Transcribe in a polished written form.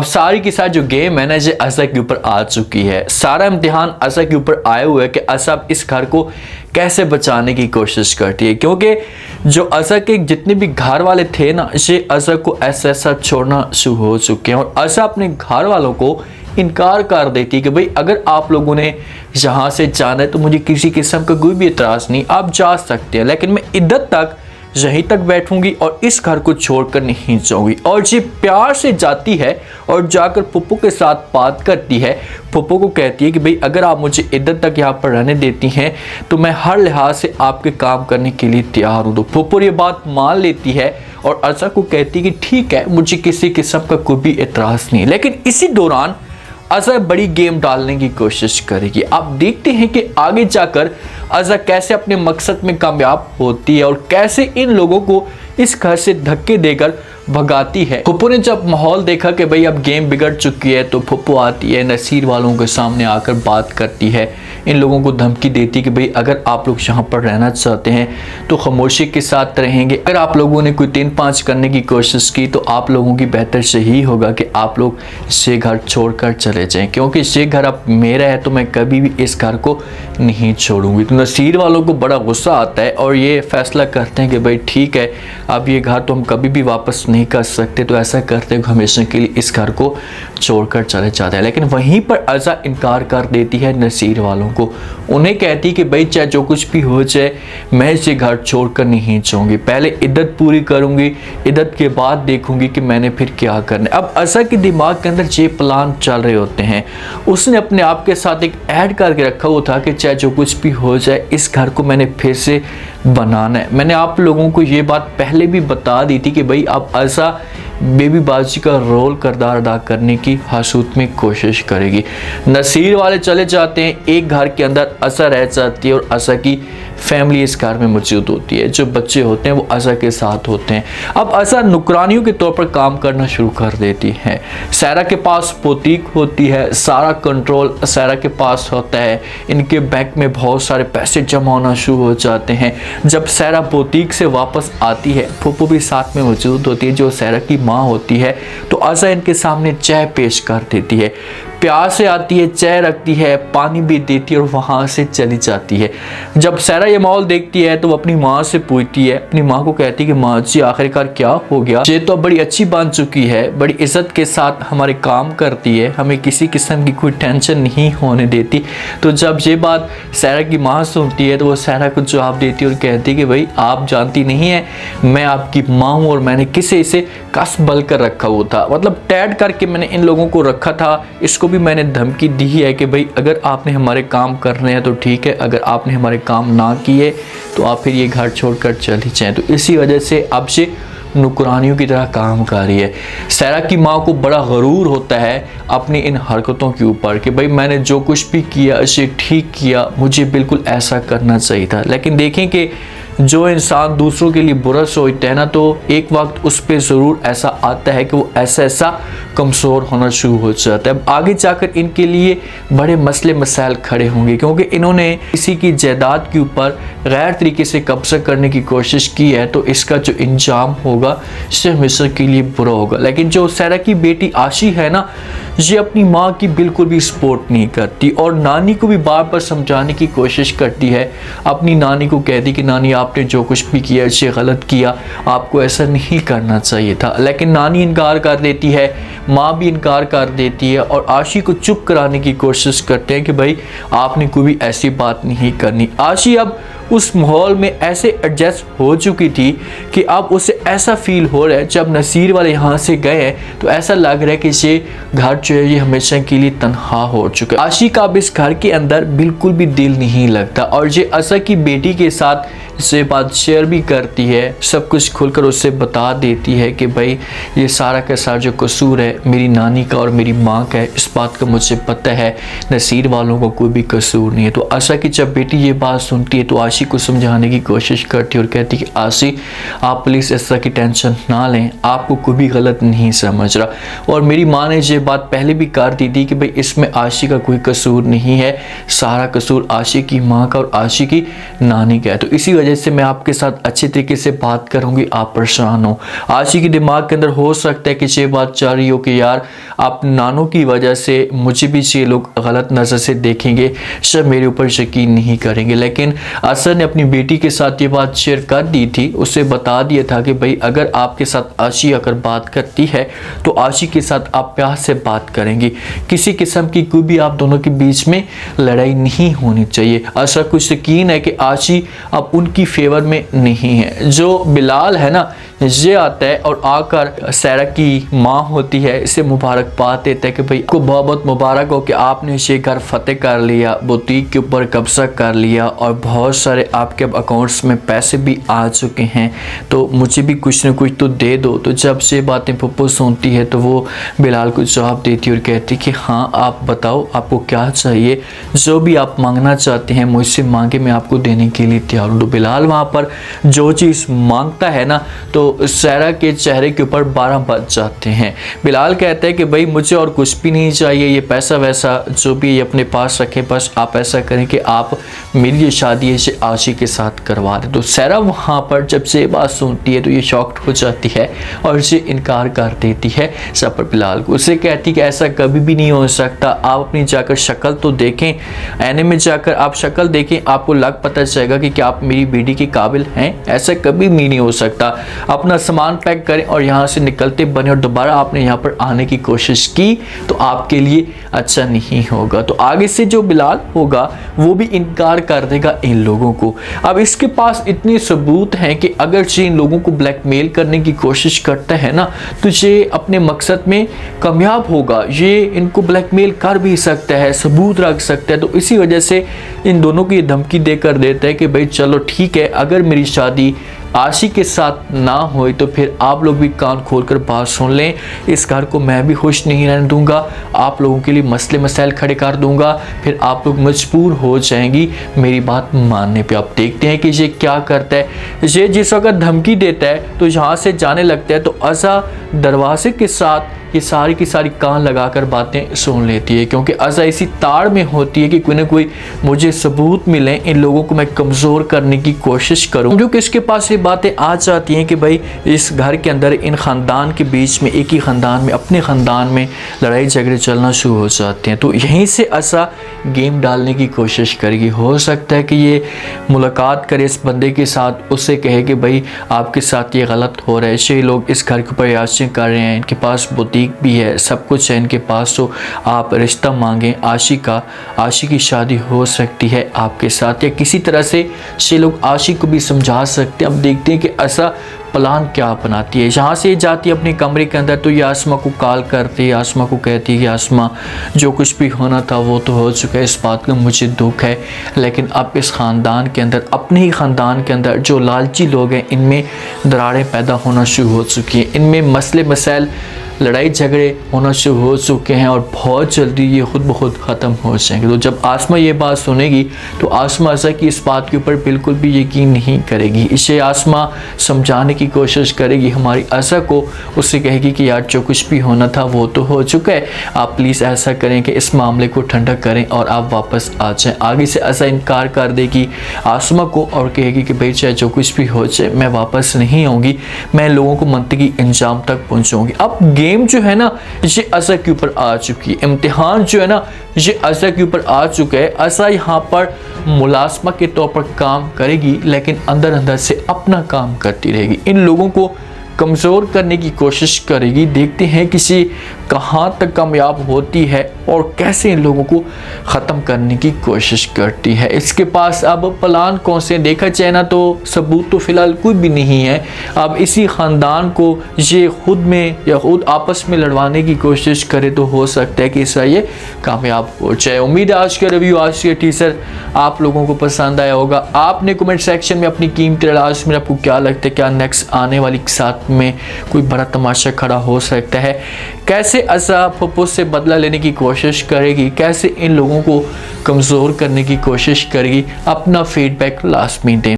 अब सारी की सारी जो गेम है ना ये असा के ऊपर आ चुकी है। सारा इम्तिहान असा के ऊपर आया हुआ है कि असा इस घर को कैसे बचाने की कोशिश करती है, क्योंकि जो असा के जितने भी घर वाले थे ना ये असा को ऐसा छोड़ना शुरू हो चुके हैं और असा अपने घर वालों को इनकार कर देती है कि भाई अगर आप लोगों ने यहाँ से जाना है तो मुझे किसी किस्म का कोई भी एतराज़ नहीं, आप जा सकते हैं, लेकिन मैं इधर तक यहीं तक बैठूंगी और इस घर को छोड़कर नहीं जाऊंगी। और ये प्यार से जाती है और जाकर पप्पू के साथ बात करती है। पप्पू को कहती है कि भाई अगर आप मुझे इधर तक यहाँ पर रहने देती हैं तो मैं हर लिहाज से आपके काम करने के लिए तैयार हूँ। तो पप्पू ये बात मान लेती है और असा को कहती है कि ठीक है, मुझे किसी किस्म का कोई भी एतराज़ नहीं। लेकिन इसी दौरान अज़ा बड़ी गेम डालने की कोशिश करेगी। आप देखते हैं कि आगे जाकर अज़ा कैसे अपने मकसद में कामयाब होती है और कैसे इन लोगों को इस घर से धक्के देकर भगाती है। फुप्पू ने जब माहौल देखा कि भाई अब गेम बिगड़ चुकी है तो फुप्पू आती है, नसीर वालों के सामने आकर बात करती है, इन लोगों को धमकी देती है कि भाई अगर आप लोग यहाँ पर रहना चाहते हैं तो खामोशी के साथ रहेंगे। अगर आप लोगों ने कोई 3-5 करने की कोशिश की तो आप लोगों की बेहतर से ही होगा कि आप लोग ये घर छोड़कर चले जाएं, क्योंकि ये घर अब मेरा है तो मैं कभी भी इस घर को नहीं छोड़ूंगी। तो नसीर वालों को बड़ा गुस्सा आता है और ये फैसला करते हैं कि भाई ठीक है, अब ये घर तो हम कभी भी वापस नहीं कर सकते, तो ऐसा करते हैं हमेशा के लिए इस घर को छोड़कर चले जाते हैं। लेकिन वहीं पर अज़ा इनकार कर देती है नसीर वालों को। उन्हें कहती है कि भाई चाहे जो कुछ भी हो जाए मैं इसे घर छोड़कर नहीं जाऊंगी, पहले इद्दत पूरी करूंगी, इद्दत के बाद देखूंगी कि मैंने फिर क्या करना है। अब अज़ा के दिमाग के अंदर ये प्लान चल रहे होते हैं। उसने अपने आप के साथ एक ऐड करके रखा हुआ था कि चाहे जो कुछ भी हो जाए इस घर को मैंने फिर से बनाना है। मैंने आप लोगों को ये बात पहले भी बता दी थी कि भाई अब अज़ा बेबी बाजी का रोल किरदार अदा करने की हसूत में कोशिश करेगी। नसीर वाले चले जाते हैं, एक घर के अंदर अज़ा रह जाती है और अज़ा की फैमिली इस घर में मौजूद होती है। जो बच्चे होते हैं वो अज़ा के साथ होते हैं। अब अज़ा नुकरानियों के तौर पर काम करना शुरू कर देती है। सारा के पास पोतीक होती है, सारा कंट्रोल सारा के पास होता है। इनके बैंक में बहुत सारे पैसे जमा होना शुरू हो जाते हैं। जब सारा पोतीक से वापस आती है, फुप्पू भी साथ में मौजूद होती है जो सारा की माँ होती है। तो अज़ा इनके सामने चाय पेश कर देती है, प्यार से आती है, चाय रखती है, पानी भी देती है और वहाँ से चली जाती है। जब सारा ये माहौल देखती है तो वो अपनी माँ से पूछती है, अपनी माँ को कहती है कि माँ जी आखिरकार क्या हो गया, ये तो बड़ी अच्छी बन चुकी है, बड़ी इज्जत के साथ हमारे काम करती है, हमें किसी किस्म की कोई टेंशन नहीं होने देती। तो जब ये बात सारा की माँ सुनती है तो वो सारा को जवाब देती है और कहती है कि भाई आप जानती नहीं है मैं आपकी माँ हूँ और मैंने किसे इसे कस बल कर रखा हुआ था, मतलब टैड करके मैंने इन लोगों को रखा था। इसको भी मैंने धमकी दी है कि भाई अगर आपने हमारे काम करने हैं तो ठीक है, अगर आपने हमारे काम ना किए तो आप फिर ये घर छोड़कर चली जाएं। तो इसी वजह से अब से नुकरानियों की तरह काम कर रही है। सारा की माँ को बड़ा गरूर होता है अपनी इन हरकतों के ऊपर कि भाई मैंने जो कुछ भी किया इसे ठीक किया, मुझे बिल्कुल ऐसा करना चाहिए था। लेकिन देखें कि जो इंसान दूसरों के लिए बुरा सोचता है ना तो एक वक्त उस पर ज़रूर ऐसा आता है कि वो ऐसा कमज़ोर होना शुरू हो जाता है। अब आगे जाकर इनके लिए बड़े मसले मसाइल खड़े होंगे, क्योंकि इन्होंने किसी की जायदाद के ऊपर गैर तरीके से कब्जा करने की कोशिश की है तो इसका जो इंजाम होगा इससे हमेशा के लिए बुरा होगा। लेकिन जो सारा की बेटी आशी है ना, ये अपनी माँ की बिल्कुल भी सपोर्ट नहीं करती और नानी को भी बार बार समझाने की कोशिश करती है। अपनी नानी को कहती कि नानी आपने जो कुछ भी किया इसे गलत किया, आपको ऐसा नहीं करना चाहिए था। लेकिन नानी इनकार कर देती है, माँ भी इनकार कर देती है और आशी को चुप कराने की कोशिश करते हैं कि भाई आपने कोई भी ऐसी बात नहीं करनी। आशी अब उस माहौल में ऐसे एडजस्ट हो चुकी थी कि अब उसे ऐसा फील हो रहा है जब नसीर वाले यहाँ से गए हैं तो ऐसा लग रहा है कि ये घर जो है ये हमेशा के लिए तन्हा हो चुका है। आशी का अब इस घर के अंदर बिल्कुल भी दिल नहीं लगता और ये अज़ा की बेटी के साथ से बात शेयर भी करती है, सब कुछ खुलकर उससे बता देती है कि भाई ये सारा का सारा जो कसूर है मेरी नानी का और मेरी माँ का है, इस बात का मुझे पता है, नसीर वालों को कोई भी कसूर नहीं है। तो आशा की जब बेटी ये बात सुनती है तो आशी आशी को समझाने की कोशिश करती है और कहती है कि आशी आप प्लीज़ इस तरह की टेंशन ना लें, आपको कोई भी गलत नहीं समझ रहा। और मेरी माँ ने ये बात पहले भी कर दी थी कि भाई इसमें आशी का कोई कसूर नहीं है, सारा कसूर आशी की माँ का और आशी की नानी का है। तो इसी वजह से मैं आपके साथ अच्छे तरीके से बात करूंगी, आप परेशान हो। आशी के दिमाग के अंदर हो सकता है कि ये बात चल रही हो कि यार आप नानों की वजह से मुझे भी ये लोग गलत नज़र से देखेंगे, शायद मेरे ऊपर यकीन नहीं करेंगे। लेकिन असर ने अपनी बेटी के साथ ये बात शेयर कर दी थी, उसे बता दिया था कि भाई अगर आपके साथ आशी अगर बात करती है तो आशी के साथ आप प्यार से बात करेंगे, किसी किस्म की कोई भी आप दोनों के बीच में लड़ाई नहीं होनी चाहिए। असर को यकीन है कि आशी अब उनकी फेवर में नहीं है। जो बिलाल है ना, ये आता है और आकर सैरा की माँ होती है, इसे मुबारकबाद देता है कि भाई आपको बहुत बहुत मुबारक हो कि आपने ये घर फतेह कर लिया, बुटीक के ऊपर कब्जा कर लिया और बहुत सारे आपके अकाउंट्स में पैसे भी आ चुके हैं, तो मुझे भी कुछ ना कुछ तो दे दो। तो जब से बातें पप्पू सुनती है तो वो बिलाल को जवाब देती है और कहती कि हाँ आप बताओ आपको क्या चाहिए, जो भी आप मांगना चाहते हैं मुझसे मांगे, मैं आपको देने के लिए तैयार हूँ। तो बिलाल वहाँ पर जो चीज़ मांगता है ना, तो सैरा के चेहरे के ऊपर 12 बज जाते हैं। बिलाल कहता है कि भाई मुझे और कुछ भी नहीं चाहिए, ये पैसा वैसा जो भी ये अपने पास रखें, बस आप ऐसा करें कि आप मेरी ये शादी है आशी के साथ करवा दें। तो सैरा वहाँ पर जब से बात सुनती है तो ये शॉक्ड हो जाती है और उसे इनकार कर देती है सफर बिलाल को। उसे कहती कि ऐसा कभी भी नहीं हो सकता, आप अपनी जाकर शक्ल तो देखें, आईने में जाकर आप शक्ल देखें, आपको लग पता चलेगा कि क्या आप मेरी बेटी के काबिल हैं, ऐसा कभी भी नहीं हो सकता। अपना सामान पैक करें और यहाँ से निकलते बने और दोबारा आपने यहाँ पर आने की कोशिश की तो आपके लिए अच्छा नहीं होगा। तो आगे से जो बिलाल होगा वो भी इनकार कर देगा इन लोगों को। अब इसके पास इतने सबूत हैं कि अगर ये इन लोगों को ब्लैकमेल करने की कोशिश करता है ना तो ये अपने मकसद में कामयाब होगा, ये इनको ब्लैकमेल कर भी सकता है, सबूत रख सकता है। तो इसी वजह से इन दोनों को ये धमकी देकर देता है कि भाई चलो ठीक है, अगर मेरी शादी आशी के साथ ना होई तो फिर आप लोग भी कान खोलकर बात सुन लें, इस घर को मैं भी खुश नहीं रहने दूंगा, आप लोगों के लिए मसले मसाइल खड़े कर दूंगा, फिर आप लोग मजबूर हो जाएंगी मेरी बात मानने पे। आप देखते हैं कि ये क्या करता है। ये जिस वक्त धमकी देता है तो यहाँ से जाने लगता है तो अज़ा दरवाजे के साथ ये सारी की सारी कान लगाकर बातें सुन लेती है, क्योंकि अज़ा इसी ताड़ में होती है कि कोई ना कोई मुझे सबूत मिले, इन लोगों को मैं कमज़ोर करने की कोशिश करूं। जो कि इसके पास ये बातें आ जाती हैं कि भाई इस घर के अंदर इन ख़ानदान के बीच में, एक ही ख़ानदान में, अपने ख़ानदान में लड़ाई झगड़े चलना शुरू हो जाते हैं। तो यहीं से अज़ा गेम डालने की कोशिश करेगी। हो सकता है कि ये मुलाकात करे इस बंदे के साथ, उससे कहे कि भाई आपके साथ ये गलत हो रहा है, ये लोग इस घर के ऊपर याचें कर रहे हैं, इनके पास बुटीक भी है, सब कुछ है इनके पास, तो आप रिश्ता मांगें आशी का, आशी की शादी हो सकती है आपके साथ, या किसी तरह से ये लोग आशी को भी समझा सकते हैं। अब देखते हैं कि ऐसा प्लान क्या बनाती है। यहाँ से जाती है अपने कमरे के अंदर तो ये आसमा को कॉल करती है, आसमा को कहती है कि आसमा जो कुछ भी होना था वो तो हो चुका है, इस बात का मुझे दुख है, लेकिन अब इस ख़ानदान के अंदर, अपने ही ख़ानदान के अंदर जो लालची लोग हैं इनमें दरारें पैदा होना शुरू हो चुकी हैं, इनमें मसले मसाइल लड़ाई झगड़े होना शुरू हो चुके हैं और बहुत जल्दी ये खुद ब खुद ख़त्म हो जाएंगे। तो जब आसमा ये बात सुनेगी तो आसमा अज़ा की इस बात के ऊपर बिल्कुल भी यकीन नहीं करेगी। इसे आसमा समझाने की कोशिश करेगी हमारी अज़ा को, उससे कहेगी कि यार जो कुछ भी होना था वो तो हो चुका है, आप प्लीज़ ऐसा करें कि इस मामले को ठंडा करें और आप वापस आ जाएँ। आगे से अज़ा इनकार कर देगी आसमा को और कहेगी कि भाई चाहे जो कुछ भी हो जाए मैं वापस नहीं आऊँगी, मैं लोगों को मंतकी इंजाम तक पहुँचाऊँगी। अब गेम जो है ना ये अज़ा के ऊपर आ चुकी है, इम्तिहान जो है ना ये अज़ा के ऊपर आ चुका है। अज़ा यहाँ पर मुलाज़मा के तौर पर काम करेगी लेकिन अंदर अंदर से अपना काम करती रहेगी, इन लोगों को कमज़ोर करने की कोशिश करेगी। देखते हैं किसी कहाँ तक कामयाब होती है और कैसे इन लोगों को ख़त्म करने की कोशिश करती है। इसके पास अब प्लान कौन से देखा जाए ना तो सबूत तो फ़िलहाल कोई भी नहीं है। अब इसी ख़ानदान को ये खुद में या खुद आपस में लड़वाने की कोशिश करे तो हो सकता है कि इसका ये कामयाब हो जाए। उम्मीद है आज का रिव्यू, आज के टीजर आप लोगों को पसंद आया होगा। आपने कमेंट सेक्शन में अपनी कीमती राय में आपको क्या लगता है, क्या नेक्स्ट आने वाली के साथ में कोई बड़ा तमाशा खड़ा हो सकता है। कैसे आशा पप्पू से बदला लेने की कोशिश करेगी, कैसे इन लोगों को कमज़ोर करने की कोशिश करेगी, अपना फीडबैक लास्ट में दें।